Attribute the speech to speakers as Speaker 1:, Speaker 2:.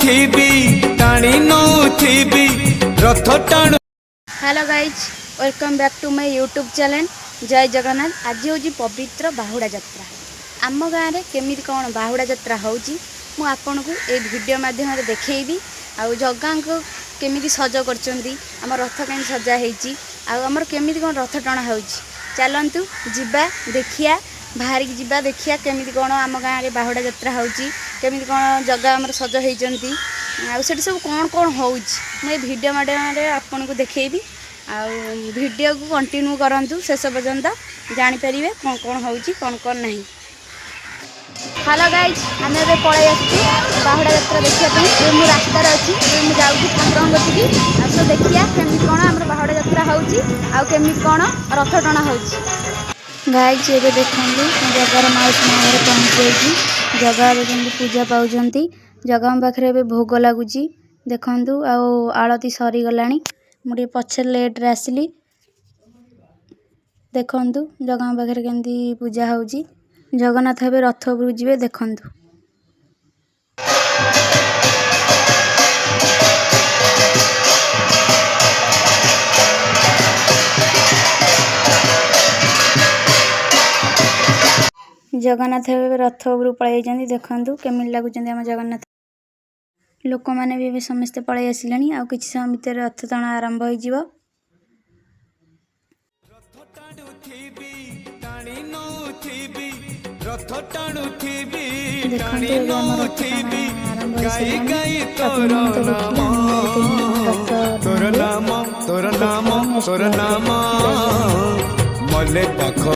Speaker 1: नुथिबी टाणी नुथिबी रथ टाणु।
Speaker 2: Hello guys, welcome back to my YouTube channel जय जगन्नाथ। आज हूँ पवित्र बाहुड़ा यात्रा। आम गाँव में केमी कौन बाहुड़ा यात्रा होची मु आपन को ए वीडियो माध्यम देखी। आउ जगह को केमी सज कर आम रथ कहीं सजा होती आमर केमी कौन रथ टणा हो। चलतु जीवा देखिया बाहर की जीवा देखिया केमी कौन आम गाँव में बाहुड़ा यात्रा होची केमी कौन जगह आम सज होती आठ सब कौन कौन हो वीडियो माध्यम आपन को देखी। वीडियो को कंटिन्यू करंतु शेष पर्यंत जानीपर कौन कौन हो कौन नहीं। हेलो गाइज, आम ए पलि बाहुड़ा यात्रा देखा मुझे रास्तार अच्छी मुझे ठाकुर कति आस देखिया केमी कौन आम बाहुड़ा यात्रा होमी कौन रथ टणा हो। गाइज ये देखते जगार माउसी माँ घर पहुँची जगह केमती पूजा पाँच जगह पाखे भोग लगुच देखु आलती सरीगला मुझे पछे लेट्रे आसली देखु जगह पाखे केमती पूजा हो। जगन्नाथ ए रथ उपरू जी देखु जगन्नाथ रथ उपरू पलि देखु केमी लगुच आम जगन्नाथ लोक मैंने भी समस्ते पलि आसिले आ कि समय भितर रथ टणा आरंभ हो।
Speaker 1: रथ टाणुथिबी टाणी
Speaker 2: देखते
Speaker 1: नुथिबी
Speaker 2: आरंभ
Speaker 1: गाई गाई तोर नाम तोर नाम तोर नाम तोर नाम मले पाख।